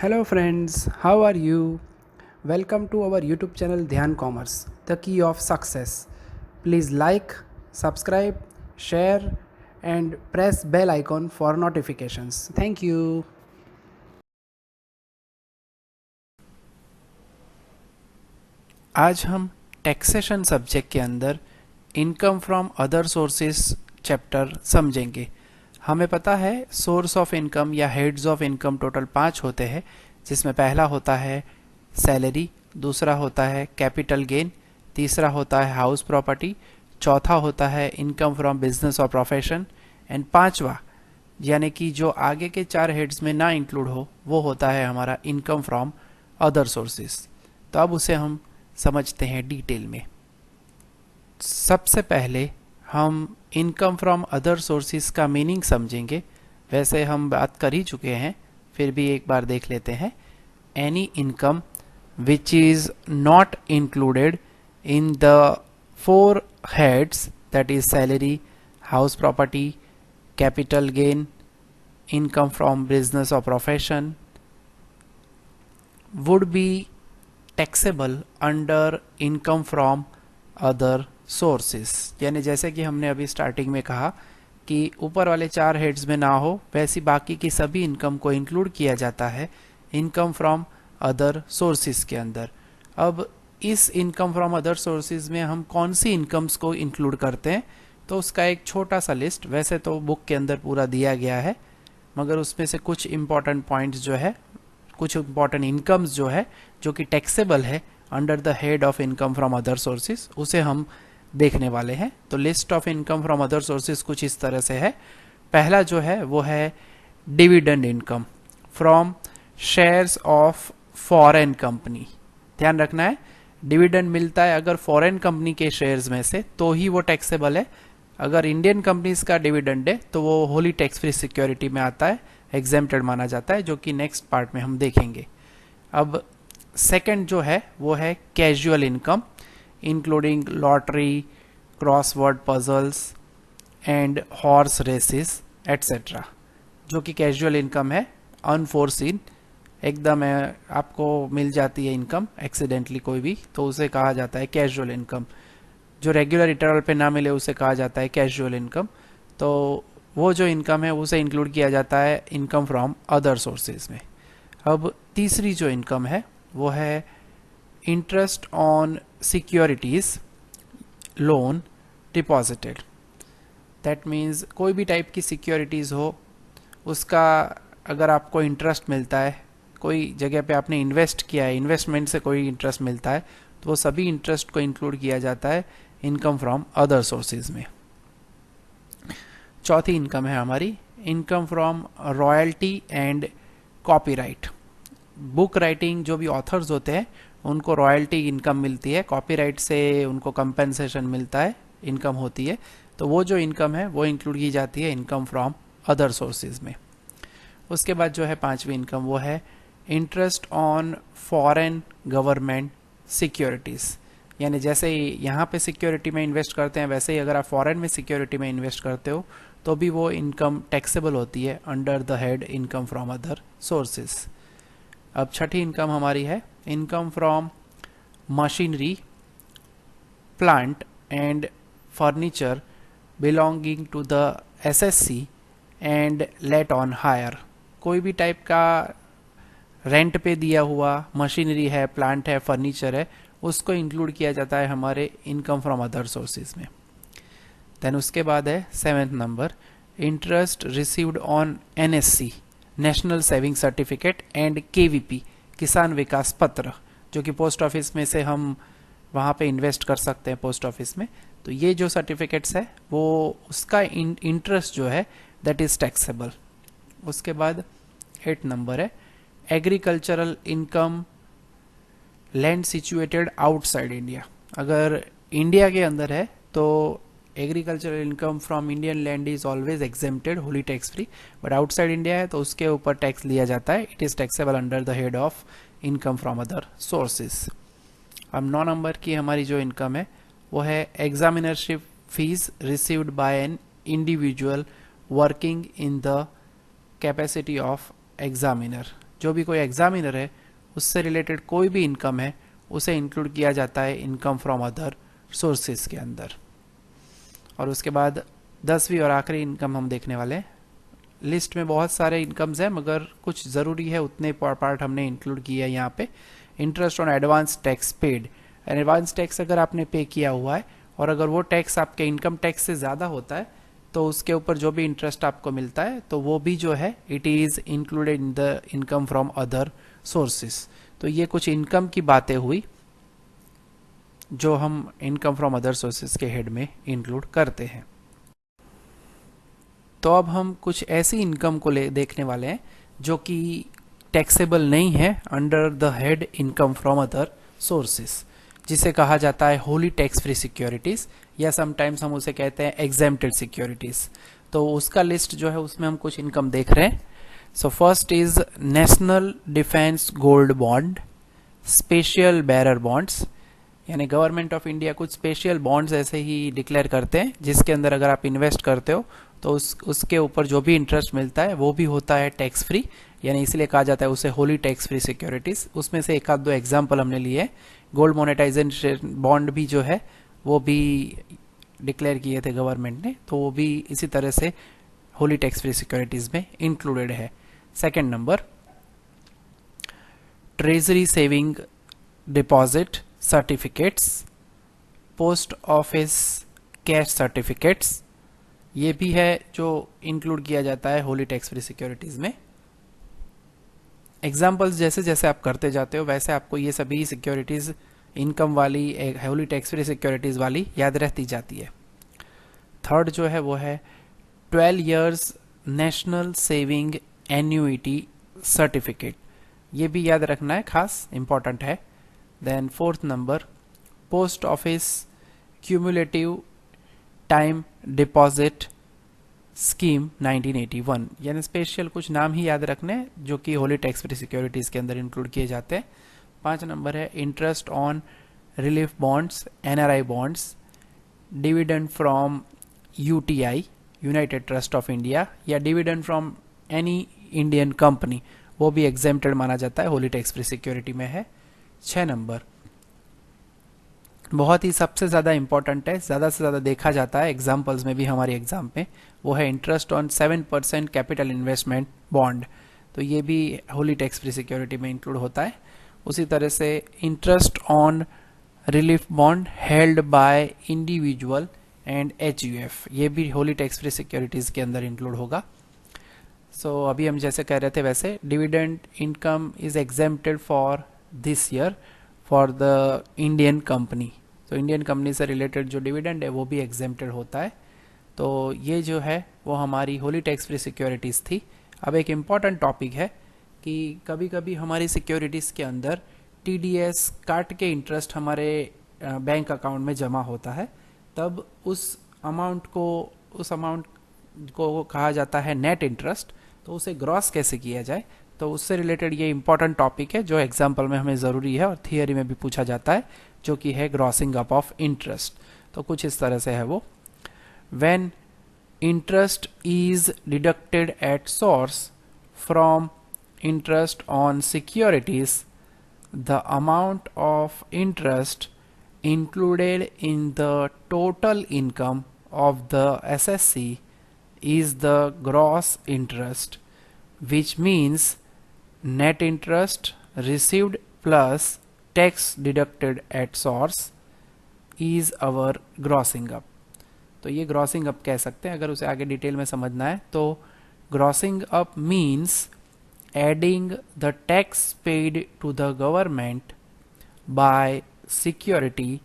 Hello friends, how are you? Welcome to our YouTube channel Dhyan Commerce, the key of success. Please like, subscribe, share and press bell icon for notifications. Thank you. आज हम taxation subject के अंदर income from other sources chapter समझेंगे। हमें पता है source of income या heads of income total 5 होते हैं, जिसमें पहला होता है सैलरी, दूसरा होता है कैपिटल गेन, तीसरा होता है हाउस प्रॉपर्टी, चौथा होता है इनकम फ्रॉम बिजनेस और प्रोफेशन एंड पांचवा यानी कि जो आगे के 4 हेड्स में ना इंक्लूड हो वो होता है हमारा इनकम फ्रॉम अदर सोर्सेस। तो अब उसे हम समझते हैं डिटेल में। सबसे पहले हम इनकम फ्रॉम अदर सोर्सेस का मीनिंग समझेंगे। वैसे हम बात कर ही चुके हैं, फिर भी एक बार देख लेते हैं। Any income which is not included in the 4 heads, that is salary, house property, capital gain, income from business और profession, would be taxable under income from other sources. यानी जैसे कि हमने अभी स्टार्टिंग में कहा कि ऊपर वाले 4 हेड्स में ना हो, वैसी बाकी की सभी इनकम को इंक्लूड किया जाता है इनकम फ्रॉम अदर सोर्सेस के अंदर। अब इस इनकम फ्रॉम अदर सोर्सेज में हम कौन सी इनकम्स को इंक्लूड करते हैं, तो उसका एक छोटा सा लिस्ट, वैसे तो बुक के अंदर पूरा दिया गया है, मगर उसमें से कुछ इंपॉर्टेंट पॉइंट्स जो है, कुछ इंपॉर्टेंट इनकम्स जो है जो कि टैक्सेबल है under the head of income from other sources, उसे हम देखने वाले हैं। तो list of income from other sources कुछ इस तरह से है। पहला जो है वो है dividend income from shares of foreign company. ध्यान रखना है, डिविडेंड मिलता है अगर फॉरेन कंपनी के शेयर्स में से तो ही वो टैक्सेबल है। अगर इंडियन कंपनीज का डिविडेंड है तो वो होली टैक्स फ्री सिक्योरिटी में आता है, एग्जेम्प्टेड माना जाता है, जो कि नेक्स्ट पार्ट में हम देखेंगे। अब सेकंड जो है वो है casual income including lottery, crossword puzzles and horse races etcetera, जो कि कैजुअल इनकम है, अनफोर्सिन, एकदम है, आपको मिल जाती है इनकम एक्सीडेंटली कोई भी, तो उसे कहा जाता है कैजुअल इनकम। जो रेगुलर इंटरवल पे ना मिले उसे कहा जाता है कैजुअल इनकम। तो वो जो इनकम है उसे इंक्लूड किया जाता है इनकम फ्रॉम अदर सोर्सेज में। अब तीसरी जो इनकम है वो है interest on securities loan deposited. That means कोई भी टाइप की सिक्योरिटीज़ हो, उसका अगर आपको इंटरेस्ट मिलता है, कोई जगह पे आपने इन्वेस्ट किया है, इन्वेस्टमेंट से कोई इंटरेस्ट मिलता है, तो वो सभी इंटरेस्ट को इंक्लूड किया जाता है इनकम फ्रॉम अदर सोर्सेज में। चौथी इनकम है हमारी income from royalty and copyright. Book writing जो भी ऑथर्स होते हैं उनको रॉयल्टी इनकम मिलती है, कॉपीराइट से उनको कंपेंसेशन मिलता है, इनकम होती है, तो वो जो इनकम है वो इंक्लूड की जाती है इनकम फ्रॉम अदर सोर्सेज में। उसके बाद जो है पांचवी इनकम वो है interest on foreign government securities. यानी जैसे ही यहाँ पे सिक्योरिटी में इन्वेस्ट करते हैं, वैसे ही अगर आप फॉरेन में सिक्योरिटी में इन्वेस्ट करते हो तो भी वो इनकम टैक्सेबल होती है under the head income from other sources. अब छठी इनकम हमारी है income from machinery, plant and furniture belonging to the assessee and let on hire. कोई भी टाइप का रेंट पे दिया हुआ मशीनरी है, प्लांट है, फर्नीचर है, उसको इंक्लूड किया जाता है हमारे इनकम फ्रॉम अदर सोर्सेज में। देन उसके बाद है 7th number interest received on NSC, national saving certificate and KVP, किसान विकास पत्र, जो कि पोस्ट ऑफिस में से हम वहाँ पे इन्वेस्ट कर सकते हैं पोस्ट ऑफिस में। तो ये जो सर्टिफिकेट्स है वो उसका इंटरेस्ट जो है दैट इज टैक्सेबल। उसके बाद 8 नंबर है agricultural income land situated outside India. अगर इंडिया के अंदर है तो agricultural income from Indian land is always exempted, Holi tax free, but outside India है तो उसके ऊपर टैक्स लिया जाता है, it is taxable under the head of income from other sources. अब 9 नंबर की हमारी जो इनकम है वो है examinership fees received by an individual working in the capacity of examiner, जो भी कोई एग्जामिनर है उससे रिलेटेड कोई भी इनकम है उसे इंक्लूड किया जाता है इनकम फ्रॉम अदर सोर्सेज के अंदर। और उसके बाद 10वीं और आखिरी इनकम हम देखने वाले हैं। लिस्ट में बहुत सारे इनकम्स हैं मगर कुछ ज़रूरी है उतने पार्ट हमने इंक्लूड किया है यहाँ पे। Interest on advance tax paid, advance tax अगर आपने पे किया हुआ है और अगर वो टैक्स आपके इनकम टैक्स से ज़्यादा होता है तो उसके ऊपर जो भी इंटरेस्ट आपको मिलता है तो वो भी जो है it is included in the income from other sources. तो ये कुछ इनकम की बातें हुई जो हम इनकम फ्रॉम अदर सोर्सेस के हेड में इंक्लूड करते हैं। तो अब हम कुछ ऐसी इनकम को देखने वाले हैं जो कि टैक्सेबल नहीं है under the head income from other sources, जिसे कहा जाता है होली टैक्स फ्री सिक्योरिटीज या समटाइम्स हम उसे कहते हैं एग्जेम्प्टेड सिक्योरिटीज। तो उसका लिस्ट जो है उसमें हम कुछ इनकम देख रहे हैं। So first is national defence gold bond, special bearer bonds, यानी गवर्नमेंट ऑफ इंडिया कुछ स्पेशल बॉन्ड्स ऐसे ही डिक्लेयर करते हैं जिसके अंदर अगर आप इन्वेस्ट करते हो तो उसके ऊपर जो भी इंटरेस्ट मिलता है वो भी होता है टैक्स फ्री, यानी इसलिए कहा जाता है उसे होली टैक्स फ्री सिक्योरिटीज। उसमें से एक आध दो एग्जाम्पल हमने लिए। गोल्ड मोनेटाइजेशन बॉन्ड भी जो है वो भी डिक्लेयर किए थे गवर्नमेंट ने, तो वो भी इसी तरह से होली टैक्स फ्री सिक्योरिटीज में इंक्लूडेड है। Second number, treasury saving deposit certificates, post office cash certificates, ये भी है जो इंक्लूड किया जाता है होली टैक्स फ्री सिक्योरिटीज में। एग्जाम्पल्स जैसे जैसे आप करते जाते हो वैसे आपको ये सभी सिक्योरिटीज इनकम वाली होली टैक्स फ्री सिक्योरिटीज वाली याद रहती जाती है। थर्ड जो है वो है 12 years national saving annuity certificate, ये भी याद रखना है, खास इंपॉर्टेंट है। Then fourth number, post office cumulative time deposit scheme 1981, यानी स्पेशल कुछ नाम ही याद रखने जो कि होली टैक्स फ्री सिक्योरिटीज के अंदर इंक्लूड किए जाते हैं। 5 नंबर है interest on relief bonds, NRI bonds, dividend from UTI United Trust of India या dividend from any Indian company, वो भी एग्जेम्प्टेड माना जाता है, होली टैक्स फ्री सिक्योरिटी में है। 6 नंबर बहुत ही सबसे ज़्यादा इंपॉर्टेंट है, ज़्यादा से ज़्यादा देखा जाता है एग्जाम्पल्स में भी हमारी एग्जाम में, वो है interest on 7% capital investment bond, तो ये भी होली टैक्स फ्री सिक्योरिटी में इंक्लूड होता है। उसी तरह से interest on relief bond held by individual and HUF, ये भी होली टैक्स फ्री सिक्योरिटीज़ के अंदर इंक्लूड होगा। सो अभी हम जैसे कह रहे थे वैसे dividend income is exempted for this year for the Indian company, तो इंडियन कंपनी से रिलेटेड जो डिविडेंड है वो भी एग्जेम्प्टेड होता है। तो ये जो है वो हमारी होली टैक्स फ्री सिक्योरिटीज़ थी। अब एक इम्पॉर्टेंट टॉपिक है कि कभी कभी हमारी सिक्योरिटीज़ के अंदर टीडीएस काट के इंटरेस्ट हमारे बैंक अकाउंट में जमा होता है, तब उस अमाउंट को कहा जाता है नेट इंटरेस्ट, तो उसे ग्रॉस कैसे किया जाए, तो उससे रिलेटेड ये इंपॉर्टेंट टॉपिक है जो एग्जाम्पल में हमें ज़रूरी है और थियरी में भी पूछा जाता है, जो कि है ग्रॉसिंग अप ऑफ इंटरेस्ट। तो कुछ इस तरह से है वो, when interest is deducted at source from interest on securities, the amount of interest included in the total income of the SSC is the gross interest, which means net interest received plus tax deducted at source is our grossing up। तो ये grossing up कह सकते हैं, अगर उसे आगे detail में समझना है तो grossing up means adding the tax paid to the government by security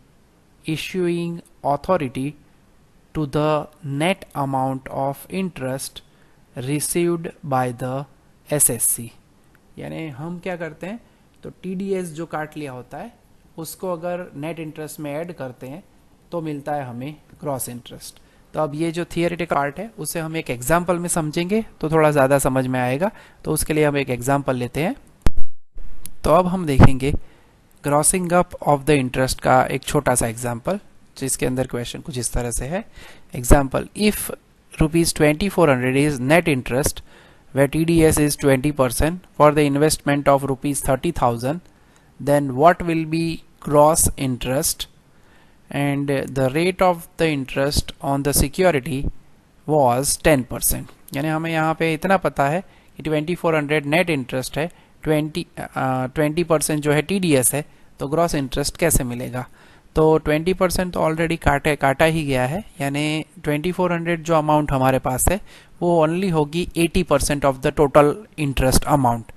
issuing authority to the net amount of interest received by the SSC। यानी हम क्या करते हैं, तो TDS जो काट लिया होता है उसको अगर नेट इंटरेस्ट में ऐड करते हैं तो मिलता है हमें ग्रॉस इंटरेस्ट। तो अब ये जो थियरेटिकल पार्ट है उसे हम एक एग्जाम्पल में समझेंगे तो थोड़ा ज़्यादा समझ में आएगा, तो उसके लिए हम एक एग्जाम्पल लेते हैं। तो अब हम देखेंगे grossing up of the interest का एक छोटा सा एग्जाम्पल, जिसके अंदर क्वेश्चन कुछ इस तरह से है। Example, if ₹2400 is net interest where TDS is 20% for the investment of rupees 30,000, then what will be gross interest, and the rate of the interest on the security was 10%. यानी हमें यहाँ पे इतना पता है कि 2400 नेट इंटरेस्ट है, 20% जो है TDS है, तो ग्रॉस इंटरेस्ट कैसे मिलेगा? तो 20% तो ऑलरेडी काटा ही गया है, यानी 2400 जो अमाउंट हमारे पास है वो ओनली होगी 80% of the total interest amount.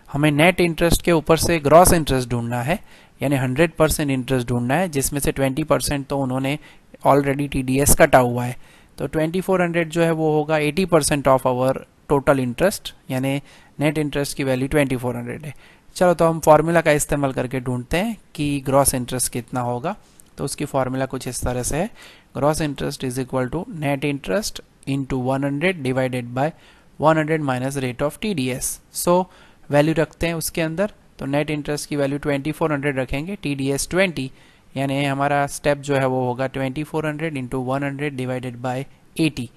हमें नेट इंटरेस्ट के ऊपर से ग्रॉस इंटरेस्ट ढूंढना है, यानी 100% इंटरेस्ट ढूंढना है, जिसमें से 20% तो उन्होंने ऑलरेडी TDS कटा हुआ है। तो 2400 जो है वो होगा 80% ऑफ आवर टोटल इंटरेस्ट, यानी नेट इंटरेस्ट की वैल्यू 2400 है। चलो तो हम फॉर्मूला का इस्तेमाल करके ढूंढते हैं कि ग्रॉस इंटरेस्ट कितना होगा। तो उसकी फॉर्मूला कुछ इस तरह से है, gross interest is equal to net interest into 100 divided by 100 minus rate of TDS। So value रखते हैं उसके अंदर, तो नेट इंटरेस्ट की वैल्यू 2400 रखेंगे, TDS 20, यानी हमारा स्टेप जो है वो होगा 2400 इंटू 100 डिवाइडेड बाय 80।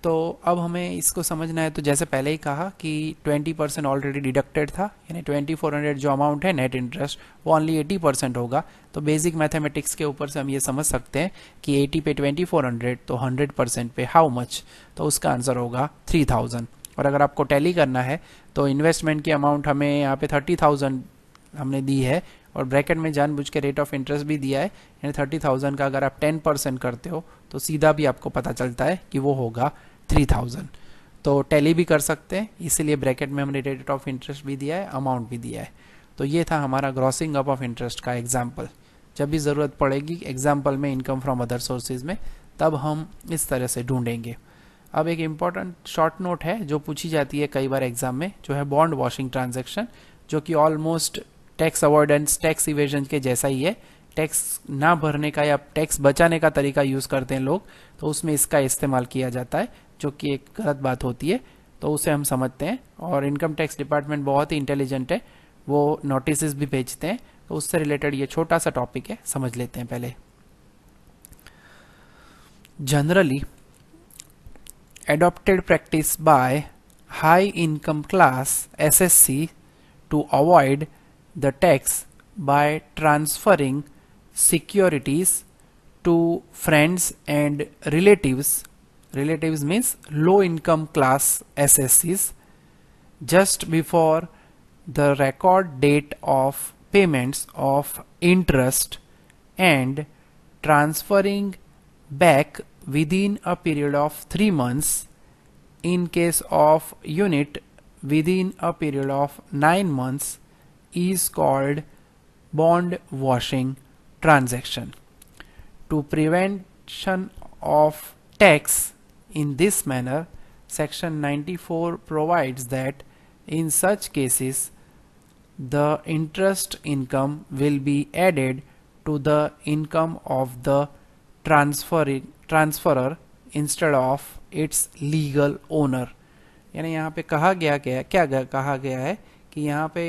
तो अब हमें इसको समझना है, तो जैसे पहले ही कहा कि 20% ऑलरेडी डिडक्टेड था, यानी 2400 जो अमाउंट है नेट इंटरेस्ट वो ओनली 80% होगा। तो बेसिक मैथमेटिक्स के ऊपर से हम ये समझ सकते हैं कि 80 पे 2400 तो 100% पे हाउ मच, तो उसका आंसर होगा 3000। और अगर आपको टैली करना है तो इन्वेस्टमेंट की अमाउंट हमें यहाँ पे 30,000 हमने दी है, और ब्रैकेट में जानबूझ के रेट ऑफ इंटरेस्ट भी दिया है, यानी 30,000 का अगर आप 10% करते हो तो सीधा भी आपको पता चलता है कि वो होगा 3000। तो टैली भी कर सकते हैं, इसीलिए ब्रैकेट में हमने रेट ऑफ इंटरेस्ट भी दिया है, अमाउंट भी दिया है। तो ये था हमारा ग्रॉसिंग अप ऑफ इंटरेस्ट का एग्जाम्पल। जब भी ज़रूरत पड़ेगी एग्जाम्पल में इनकम फ्रॉम अदर सोर्सेज में, तब हम इस तरह से ढूंढेंगे। अब एक इम्पॉर्टेंट शॉर्ट नोट है जो पूछी जाती है कई बार एग्जाम में, जो है बॉन्ड वॉशिंग ट्रांजैक्शन, जो कि almost tax avoidance, tax evasion के जैसा ही है। टैक्स ना भरने का या टैक्स बचाने का तरीका यूज़ करते हैं लोग, तो उसमें इसका इस्तेमाल किया जाता है, जो कि एक गलत बात होती है, तो उसे हम समझते हैं। और इनकम टैक्स डिपार्टमेंट बहुत ही इंटेलिजेंट है, वो नोटिस भी भेजते हैं, तो उससे रिलेटेड ये छोटा सा टॉपिक है, समझ लेते हैं पहले। Generally adopted practice by high income class SSC to avoid the tax by transferring securities to friends and relatives. Relatives means low income class SSCs just before the record date of payments of interest and transferring back within a period of 3 months, in case of unit within a period of 9 months, is called bond washing transaction. To prevention of tax in this manner, section 94 provides that in such cases the interest income will be added to the income of the transferer instead of its legal owner. यानी यहाँ पे कहा गया है कि यहाँ पे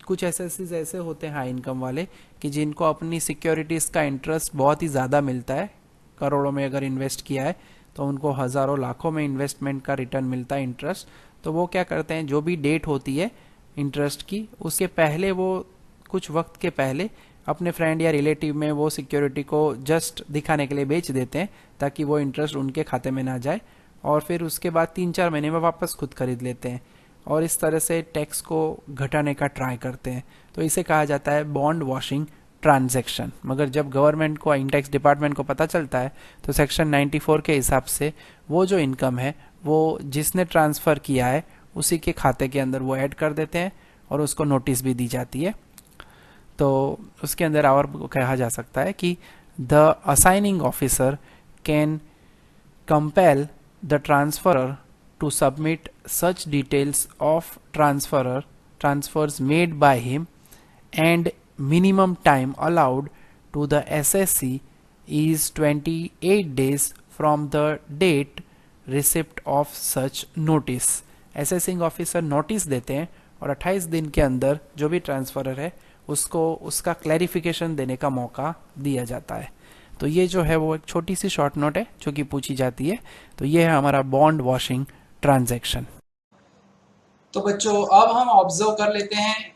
कुछ एसएससीज ऐसे होते हैं हाई इनकम वाले कि जिनको अपनी सिक्योरिटीज़ का इंटरेस्ट बहुत ही ज़्यादा मिलता है, करोड़ों में अगर इन्वेस्ट किया है तो उनको हज़ारों लाखों में इन्वेस्टमेंट का रिटर्न मिलता है इंटरेस्ट। तो वो क्या करते हैं, जो भी डेट होती है इंटरेस्ट की उसके पहले, वो कुछ वक्त के पहले अपने फ्रेंड या रिलेटिव में वो सिक्योरिटी को जस्ट दिखाने के लिए बेच देते हैं, ताकि वो इंटरेस्ट उनके खाते में ना जाए, और फिर उसके बाद 3-4 महीने में वापस खुद खरीद लेते हैं, और इस तरह से टैक्स को घटाने का ट्राई करते हैं। तो इसे कहा जाता है बॉन्ड वॉशिंग ट्रांजैक्शन। मगर जब गवर्नमेंट को, इनटैक्स डिपार्टमेंट को पता चलता है, तो सेक्शन 94 के हिसाब से वो जो इनकम है वो जिसने ट्रांसफ़र किया है उसी के खाते के अंदर वो ऐड कर देते हैं, और उसको नोटिस भी दी जाती है। तो उसके अंदर और कहा जा सकता है कि the assigning officer can compel the transferor to submit such details of transfers made by him, and minimum time allowed to the SSC is 28 days from the date receipt of such notice. Assessing officer notice देते हैं और 28 दिन के अंदर जो भी transferor है उसको उसका क्लैरिफिकेशन देने का मौका दिया जाता है। तो ये जो है वो एक छोटी सी शॉर्ट नोट है जो कि पूछी जाती है। तो ये है हमारा बॉन्ड वॉशिंग ट्रांजैक्शन। तो बच्चों अब हम ऑब्जर्व कर लेते हैं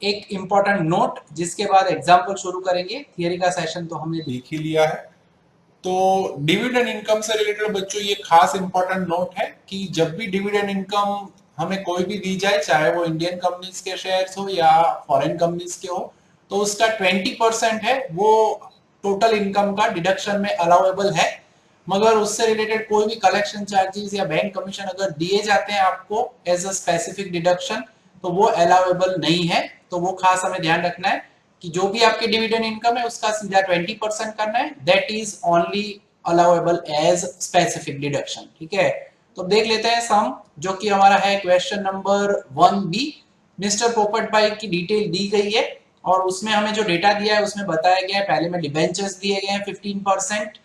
एक इम्पॉर्टेंट नोट, जिसके बाद एग्जाम्पल शुरू करेंगे। थियरी का सेशन तो हमने देख ही लिया है। तो डिविडेंड इनकम से रिलेटेड बच्चों ये खास इंपॉर्टेंट नोट है कि जब भी डिविडेंड इनकम हमें कोई भी दी जाए, चाहे वो इंडियन कंपनीज के शेयर्स हो या फॉरेन कंपनीज के हो, तो उसका 20% है वो टोटल इनकम का डिडक्शन में अलाउेबल है। मगर उससे रिलेटेड कोई भी कलेक्शन चार्जेस या बैंक कमीशन अगर दिए जाते हैं आपको एज अ स्पेसिफिक डिडक्शन, तो वो अलाउेबल नहीं है। तो वो खास हमें ध्यान रखना है कि जो भी आपकी डिविडेंड इनकम है उसका सीधा 20% करना है, that is only allowable as specific deduction. ठीक है, तो देख लेते हैं सम, जो कि हमारा है क्वेश्चन नंबर 1B। मिस्टर पोपट भाई की डिटेल दी गई है और उसमें हमें जो डेटा दिया है उसमें बताया गया है, पहले में डिबेंचर्स दिए गए हैं 15%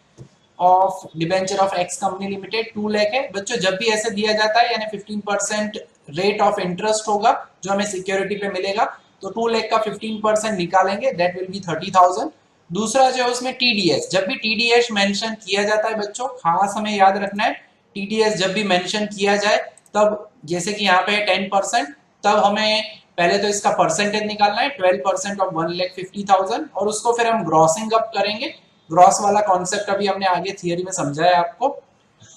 of debenture of x company limited 2 lakh है। बच्चों जब भी ऐसे दिया जाता है यानी 15% रेट ऑफ इंटरेस्ट होगा जो हमें सिक्योरिटी पे मिलेगा, तो 2 लाख का 15% निकालेंगे, दैट विल बी 30,000। दूसरा जो है उसमें टीडीएस, जब भी टीडीएस मेंशन किया जाता है बच्चों, खास हमें याद रखना है, टीडीएस जब भी मेंशन किया जाए तब, जैसे कि यहाँ पे 10%, तब हमें पहले तो इसका परसेंटेज निकालना है 12% ऑफ 1,50,000 और उसको फिर हम ग्रॉसिंग अप करेंगे। ग्रॉस वाला कॉन्सेप्ट अभी हमने आगे थियरी में समझाया आपको।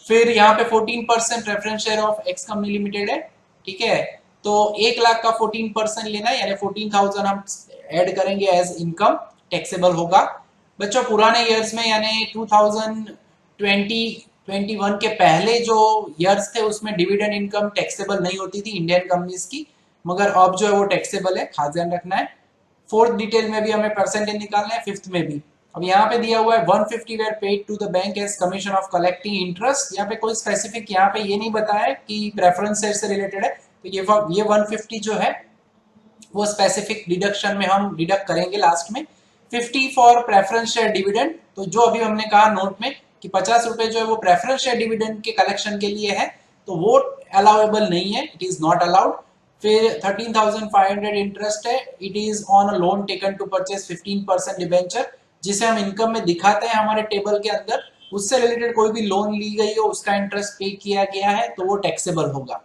फिर यहाँ पे 14% reference share of x company limited है। ठीक है, तो 1 लाख का 14% लेना है यानी 14,000 हम ऐड करेंगे एज इनकम, टैक्सेबल होगा। बच्चों पुराने ईयर्स में यानी 2020-21 के पहले जो ईयर्स थे उसमें डिविडेंड इनकम टैक्सेबल नहीं होती थी इंडियन कंपनीज की, मगर अब जो है वो टैक्सेबल है, खास ध्यान रखना है। फोर्थ डिटेल में भी हमें परसेंटेज निकालना है, फिफ्थ में भी। अब यहाँ पे दिया हुआ है 150 were paid to the bank as commission of collecting interest. यहाँ पे कोई स्पेसिफिक यहाँ पे ये नहीं बताया कि प्रेफरेंस शेयर से रिलेटेड है, तो ये 150 जो है वो स्पेसिफिक डिडक्शन में हम डिडक्ट करेंगे लास्ट में। 50 फॉर प्रेफरेंस शेयर डिविडेंड, तो जो अभी हमने कहा नोट में कि 50 रुपए जो है वो प्रेफरेंस शेयर डिविडेंड के कलेक्शन के लिए है, तो वो अलाउेबल नहीं है, इट इज नॉट अलाउड। फिर 13,500 इंटरेस्ट है, it is on a loan taken to purchase 15% debenture, जिसे हम इनकम में दिखाते हैं हमारे टेबल के अंदर। उससे रिलेटेड कोई भी लोन ली गई हो उसका इंटरेस्ट पे किया गया है तो वो टैक्सेबल होगा।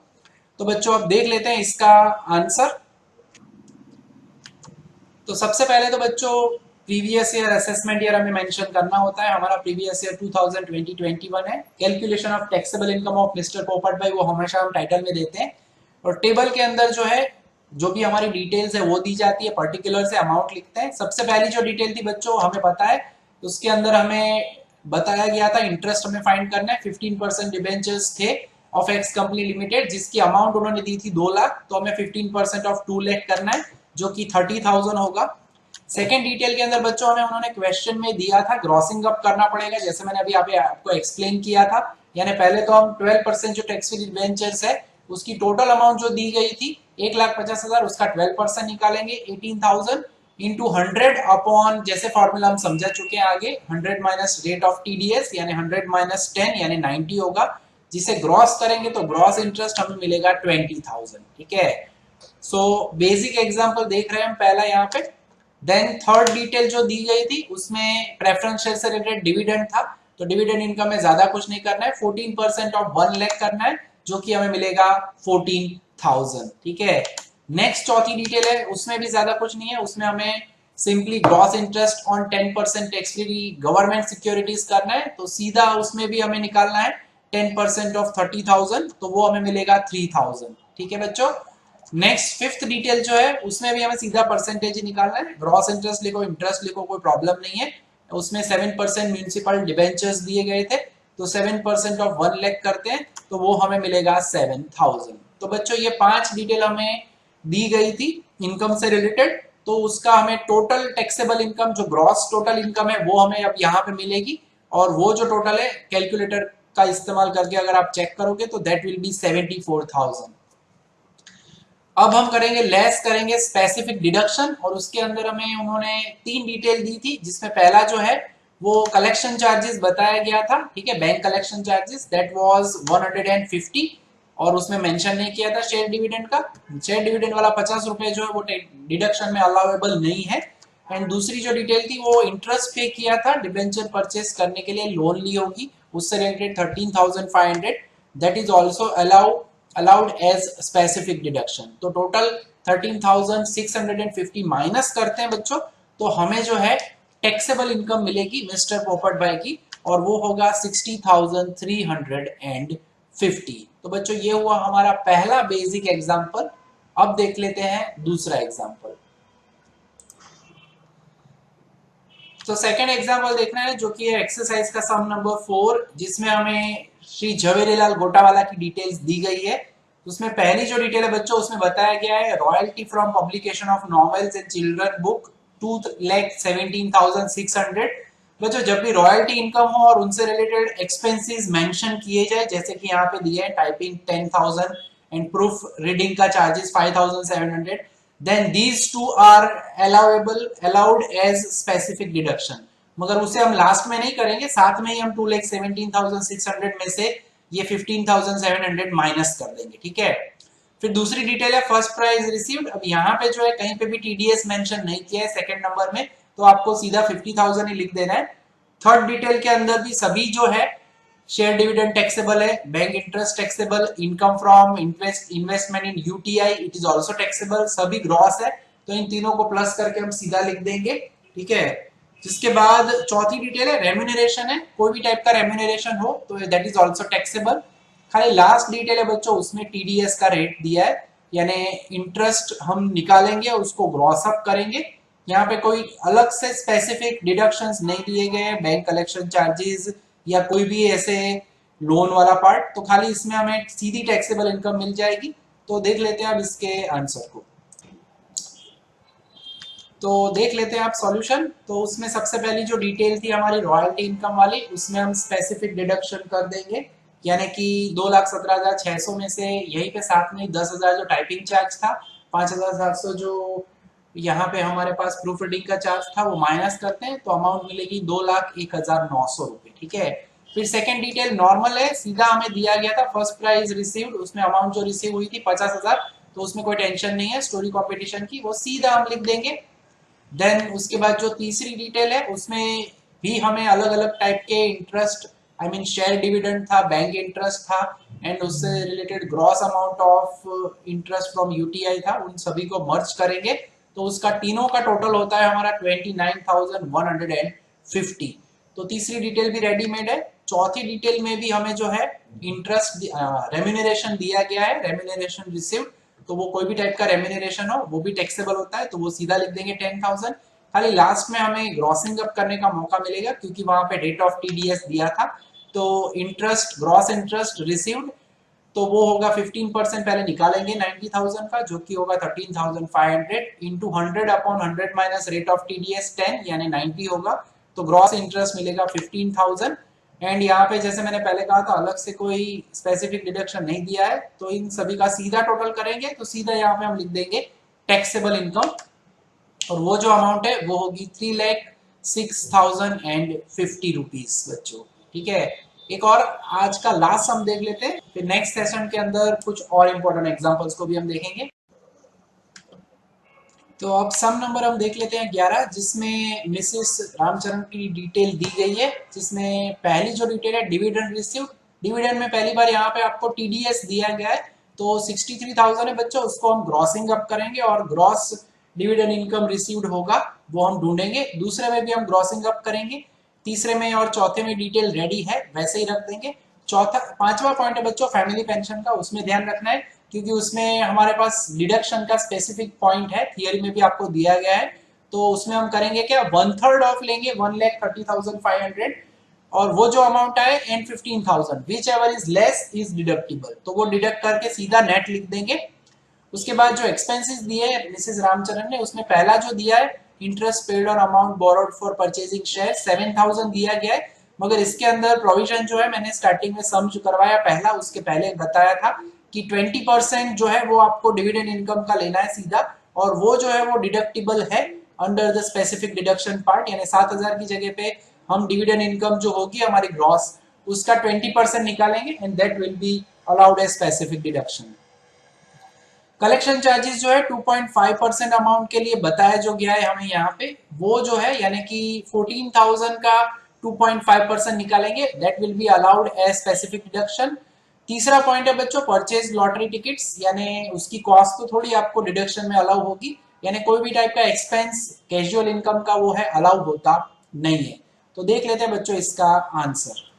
तो बच्चों अब देख लेते हैं इसका आंसर। तो सबसे पहले तो बच्चों प्रीवियस ईयर असेसमेंट ईयर हमें मेंशन करना होता है। हमारा प्रीवियस ईयर 2020-21 है। Calculation of taxable income of mister पोपट भाई वो हमेशा हम टाइटल में देते हैं, और टेबल के अंदर जो है जो भी हमारी डिटेल्स है वो दी जाती है, पर्टिकुलर से अमाउंट लिखते हैं। सबसे पहली जो डिटेल थी बच्चों हमें पता है, उसके अंदर हमें बताया गया था इंटरेस्ट हमें फाइंड करना है। 15% डिबेंचर्स थे ऑफ एक्स कंपनी लिमिटेड, जिसकी अमाउंट उन्होंने दी थी 2 लाख, तो हमें 15% ऑफ 2 लाख करना है जो कि 30,000 होगा। सेकेंड डिटेल के अंदर बच्चों हमें उन्होंने क्वेश्चन में दिया था ग्रॉसिंग अप करना पड़ेगा, जैसे मैंने अभी आपको एक्सप्लेन किया था। यानी पहले तो हम 12% जो टैक्स फ्री डिबेंचर्स है उसकी टोटल अमाउंट जो दी गई थी 1,50,000, उसका 12% निकालेंगे 18,000 इंटू 100 अपॉन, जैसे फॉर्मूला हम समझा चुके हैं आगे, 100 माइनस रेट ऑफ टीडीएस यानी 100 माइनस 10 यानी 90 होगा, जिसे ग्रॉस करेंगे तो ग्रॉस इंटरेस्ट हमें मिलेगा 20,000। ठीक है, सो बेसिक एग्जांपल देख रहे हैं हम पहला यहाँ पे। देन थर्ड डिटेल जो दी गई थी उसमें प्रेफरेंस शेयर से रिलेटेड डिविडेंड था, तो डिविडेंड इनकम में ज्यादा कुछ नहीं करना है, 14% ऑफ 1 लाख करना है जो कि हमें मिलेगा 14,000। ठीक है, नेक्स्ट चौथी डिटेल है, उसमें भी ज्यादा कुछ नहीं है, उसमें हमें simply gross interest on 10% tax free government securities करना है, तो सीधा उसमें भी हमें निकालना है 10% ऑफ 30,000, तो वो हमें मिलेगा 3,000। ठीक है बच्चों, नेक्स्ट फिफ्थ डिटेल जो है उसमें भी हमें सीधा परसेंटेज ही निकालना है, ग्रॉस इंटरेस्ट लिखो इंटरेस्ट लिखो कोई प्रॉब्लम नहीं है। उसमें 7% म्यूनिसिपल डिबेंचर्स दिए गए थे, तो 7% ऑफ 1 लाख करते हैं तो वो हमें मिलेगा 7,000। तो बच्चों ये 5 डिटेल हमें दी गई थी इनकम से रिलेटेड, तो उसका हमें टोटल टैक्सेबल इनकम जो ग्रॉस टोटल इनकम है वो हमें अब यहाँ पे मिलेगी, और वो जो टोटल है कैलकुलेटर का इस्तेमाल करके अगर आप चेक करोगे तो दैट विल बी 74,000। अब हम करेंगे लेस करेंगे स्पेसिफिक डिडक्शन, और उसके अंदर हमें उन्होंने 3 डिटेल दी थी, जिसमें पहला जो है वो कलेक्शन चार्जेस बताया गया था। ठीक है, bank collection charges that was 150, और उसमें मेंशन नहीं किया था शेयर डिविडेंड का। शेयर डिविडेंड वाला 50 रुपए जो है वो डिडक्शन में अलाउेबल नहीं है। एंड दूसरी जो डिटेल थी वो इंटरेस्ट पे किया था डिबेंचर परचेस करने के लिए, लोन ली होगी, उससे related 13,500, that is also allow allowed as specific deduction. तो टोटल 13,650 माइनस करते हैं बच्चों, तो हमें जो है टैक्सेबल इनकम मिलेगी मिस्टर पोपट भाई की, और वो होगा 60,350। तो बच्चों ये हुआ हमारा पहला बेसिक एग्जाम्पल। अब देख लेते हैं दूसरा एग्जाम्पल। तो सेकंड एग्जाम्पल देखना है जो कि है एक्सरसाइज का सम नंबर 4, जिसमें हमें श्री झवेरीलाल गोटावाला की डिटेल्स दी गई है। उसमें पहली जो डिटेल है बच्चों, उसमें बताया गया है royalty from publication of novels and children book 2,17,600। बच्चों जब भी रॉयल्टी इनकम हो और उनसे रिलेटेड एक्सपेंसेस मेंशन किए जाए, जैसे कि यहाँ पे दिए हैं टाइपिंग 10,000 एंड प्रूफ रीडिंग का charges 5,700, then these two are allowed as specific deduction। मगर उसे हम लास्ट में नहीं करेंगे, साथ में ही हम 2,17,600 में से ये 15,700 माइनस कर देंगे, ठीक है। फिर दूसरी डिटेल है फर्स्ट प्राइज रिसीव्ड। अब यहाँ पे जो है कहीं पे भी टीडीएस मेंशन नहीं किया है सेकंड नंबर में, तो आपको सीधा 50,000 ही लिख देना है। थर्ड डिटेल के अंदर भी सभी जो है शेयर डिविडेंड टैक्सेबल है, bank interest taxable, income from investment in UTI it is also taxable, सभी ग्रॉस है। तो इन तीनों को प्लस करके हम सीधा लिख देंगे, ठीक है। जिसके बाद चौथी डिटेल है रेम्यूनरेशन है, कोई भी टाइप का रेम्यूनरेशन हो तो दैट इज आल्सो टैक्सेबल। खाली लास्ट डिटेल है बच्चों, उसमें टीडीएस का रेट दिया है, यानी इंटरेस्ट हम निकालेंगे उसको ग्रॉस अप करेंगे। यहाँ पे कोई अलग से स्पेसिफिक डिडक्शंस नहीं दिए गए हैं, बैंक कलेक्शन चार्जेस या कोई भी ऐसे लोन वाला पार्ट, तो खाली इसमें हमें सीधी टैक्सेबल इनकम मिल जाएगी। तो देख लेते हैं अब इसके आंसर को। तो देख लेते हैं आप सॉल्यूशन। तो उसमें सबसे पहली जो डिटेल थी हमारी रॉयल्टी इनकम वाली, उसमें हम स्पेसिफिक डिडक्शन कर देंगे, यानी कि 2,17,600 में से यहीं पे साथ में 10,000 जो टाइपिंग चार्ज था, 5,700 जो यहाँ पे हमारे पास प्रूफ रीडिंग का चार्ज था, वो माइनस करते हैं तो अमाउंट मिलेगी 2,01,900 रुपए, ठीक है। फिर सेकंड डिटेल नॉर्मल है, सीधा हमें दिया गया था फर्स्ट प्राइज रिसीव्ड, उसमें अमाउंट जो रिसीव हुई थी 50,000, तो उसमें कोई टेंशन नहीं है स्टोरी कॉम्पिटिशन की, वो सीधा हम लिख देंगे। देन उसके बाद जो तीसरी डिटेल है उसमें भी हमें अलग अलग टाइप के interest, I mean share dividend था, बैंक इंटरेस्ट था, एंड उससे related gross amount of interest from UTI था, उन सभी को मर्ज करेंगे तो उसका तीनों का टोटल होता है हमारा 29,150। तो तीसरी डिटेल भी रेडीमेड है। चौथी डिटेल में भी हमें जो है इंटरेस्ट रेम्यूनरेशन दिया गया है, रेम्यूनरेशन रिसीव्ड, तो वो कोई भी टाइप का रेम्यूनरेशन हो वो भी टैक्सेबल होता है, तो वो सीधा लिख देंगे 10,000। खाली लास्ट में हमें ग्रॉसिंग अप करने का मौका मिलेगा क्योंकि वहां पे रेट ऑफ टीडीएस दिया था। तो इंटरेस्ट ग्रॉस इंटरेस्ट रिसीव्ड, तो वो होगा 15% पहले निकालेंगे 90,000 का, जो कि होगा 13,500 into 100/100 minus rate of TDS 10 यानी 90 होगा, तो ग्रॉस इंटरेस्ट मिलेगा 15,000। एंड यहाँ पे जैसे मैंने पहले कहा था अलग से कोई स्पेसिफिक डिडक्शन नहीं दिया है, तो इन सभी का सीधा टोटल करेंगे तो सीधा यहाँ पे हम लिख देंगे टैक्सेबल इनकम, और वो जो अमाउंट है वो होगी 3,06,050 रुपीज बच्चों, ठीक है। एक और आज का लास्ट सम देख लेते हैं, फिर नेक्स्ट सेशन के अंदर कुछ और इंपॉर्टेंट एग्जांपल्स को भी हम देखेंगे। तो अब सम नंबर हम देख लेते हैं 11, जिसमें मिसेस रामचरण की डिटेल दी गई है, जिसमें पहली जो डिटेल है डिविडेंड रिसीव्ड। डिविडेंड में पहली बार यहाँ पे आपको टीडीएस दिया गया है, तो 63,000 है बच्चों, उसको हम ग्रॉसिंग अप करेंगे और ग्रॉस डिविडेंड इनकम रिसीव्ड होगा वो हम ढूंढेंगे। दूसरे में भी हम ग्रॉसिंग अप करेंगे, तीसरे में और चौथे में डिटेल रेडी है वैसे ही रख देंगे। चौथा पांचवा पॉइंट है बच्चों फैमिली पेंशन का, उसमें ध्यान रखना है क्योंकि उसमें हमारे पास डिडक्शन का स्पेसिफिक पॉइंट है, थियरी में भी आपको दिया गया है। तो उसमें हम करेंगे क्या, 1/3 ऑफ लेंगे 1,30,500, और वो जो अमाउंट आए and 15,000 which ever is less is deductible, तो वो डिडक्ट करके सीधा नेट लिख देंगे। उसके बाद जो एक्सपेंसेस दिए मिसेस रामचरण ने, उसमें पहला जो दिया है इंटरेस्ट पेड और amount borrowed for purchasing share 7,000 दिया गया है, मगर इसके अंदर प्रोविजन जो है मैंने स्टार्टिंग में सम जो करवाया पहला उसके पहले बताया था कि 20% जो है वो आपको डिविडेंड इनकम का लेना है सीधा, और वो जो है वो डिडक्टिबल है under the specific deduction part, यानी 7,000 की जगह पे हम डिविडेंड इनकम जो होगी हमारी ग्रॉस उसका 20% निकालेंगे and that will be allowed as specific deduction. Collection charges जो है 2.5% अमाउंट के लिए बताया जो गया है हमें यहाँ पे, वो जो है यानी कि 14,000 का 2.5% निकालेंगे, that will be allowed as specific deduction. तीसरा पॉइंट है बच्चों परचेज लॉटरी टिकट्स, यानी उसकी कॉस्ट तो थोड़ी आपको डिडक्शन में अलाउ होगी, यानी कोई भी टाइप का एक्सपेंस कैजुअल इनकम का वो है अलाउ होता नहीं है। तो देख लेते हैं बच्चों इसका आंसर।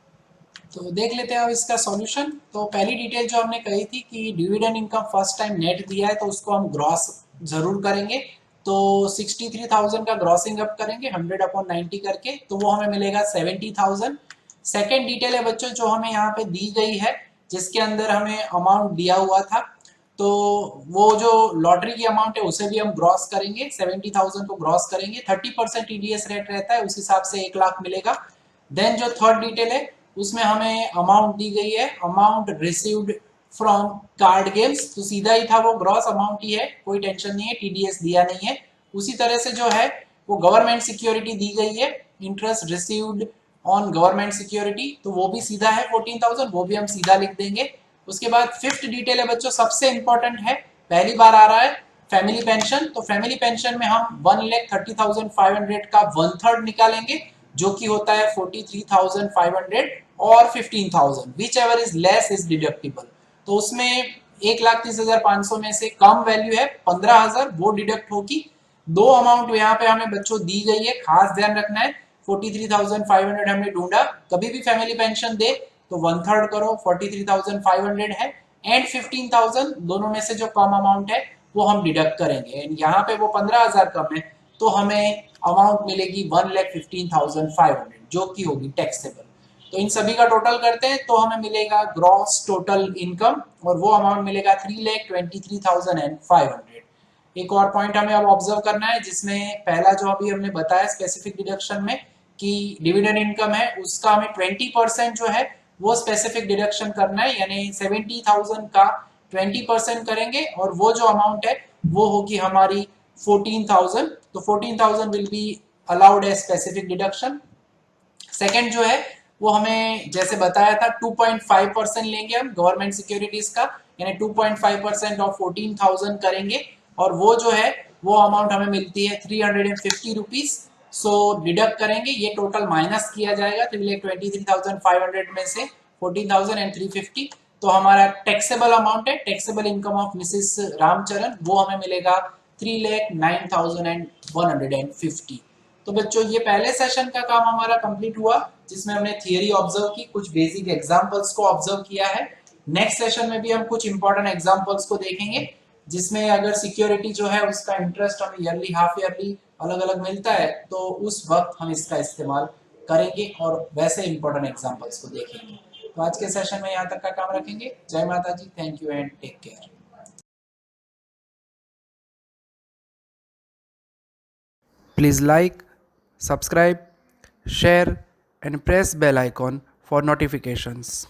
तो देख लेते हैं अब इसका सॉल्यूशन। तो पहली डिटेल जो हमने कही थी कि dividend income first time net दिया है तो उसको हम ग्रॉस जरूर करेंगे। तो 63,000 का ग्रॉसिंग अप करेंगे 100/90 करके, तो वो हमें मिलेगा 70,000। सेकेंड डिटेल है बच्चों जो हमें यहाँ पे दी गई है, जिसके अंदर हमें अमाउंट दिया हुआ था, तो वो जो लॉटरी की अमाउंट है उसे भी हम ग्रॉस करेंगे, 70,000 को ग्रॉस करेंगे, 30% टीडीएस रेट रहता है, उस हिसाब से 1 लाख मिलेगा। देन जो थर्ड डिटेल है उसमें हमें अमाउंट दी गई है, amount received from card games, तो सीधा ही था वो ग्रॉस अमाउंट ही है, कोई टेंशन नहीं है, टीडीएस दिया नहीं है। उसी तरह से जो है वो गवर्नमेंट सिक्योरिटी दी गई है, interest received on government security, तो वो भी सीधा है 14,000, वो भी हम सीधा लिख देंगे। उसके बाद फिफ्थ डिटेल है बच्चों सबसे इंपॉर्टेंट है, पहली बार आ रहा है फैमिली पेंशन। तो फैमिली पेंशन में हम 1,30,500 का 1/3 निकालेंगे, जो कि होता है 43,500 और 15,000, which ever is less is deductible. तो उसमें 1,30,500 में से कम वैल्यू है 15,000, वो डिडक्ट होगी। दो अमाउंट यहाँ पे हमें बच्चों दी गई है, खास ध्यान रखना है। 43,500 हमने ढूंढा, कभी भी फैमिली पेंशन दे तो 1/3 करो, 43,500 है, एंड 15,000 दोनों में से जो कम अमाउंट है वो हम डिडक्ट करेंगे। एंड यहाँ पे वो 15,000 कम है, तो हमें अमाउंट मिलेगी 1,15,500, जो कि होगी टैक्सेबल। तो इन सभी का टोटल करते हैं तो हमें मिलेगा ग्रॉस टोटल इनकम, और वो अमाउंट मिलेगा 3,23,500। एक और पॉइंट हमें अब ऑब्जर्व करना है, जिसमें पहला जो अभी हमने बताया स्पेसिफिक डिडक्शन में कि डिविडेंड इनकम है, उसका हमें 20% जो है वो स्पेसिफिक डिडक्शन करना है, यानी 70,000 का 20% करेंगे, और वो जो अमाउंट है वो होगी हमारी 14,000। तो 14,000 will be allowed as specific deduction. Second जो है वो हमें जैसे बताया था 2.5% लेंगे हम गवर्नमेंट सिक्योरिटीज का, यानी 2.5% ऑफ 14,000 करेंगे, और वो जो है वो अमाउंट हमें मिलती है 350 रुपीज। सो डिडक्ट करेंगे, ये टोटल माइनस किया जाएगा 3,23,500 में से 14,000 एंड 350, तो हमारा टैक्सेबल अमाउंट है, taxable income of Mrs Ramcharan, वो हमें मिलेगा 3,09,150। तो बच्चों ये पहले सेशन का काम हमारा कंप्लीट हुआ, जिसमें हमने थियरी ऑब्जर्व की, कुछ बेसिक एग्जांपल्स को ऑब्जर्व किया है। नेक्स्ट सेशन में भी हम कुछ इंपॉर्टेंट एग्जांपल्स को देखेंगे, जिसमें अगर सिक्योरिटी जो है उसका इंटरेस्ट हमें ईयरली हाफ ईयरली अलग अलग मिलता है, तो उस वक्त हम इसका इस्तेमाल करेंगे और वैसे इंपॉर्टेंट एग्जांपल्स को देखेंगे। तो आज के सेशन में यहाँ तक का काम रखेंगे। जय माता जी, thank you and take care. Please like, subscribe, share and press bell icon for notifications.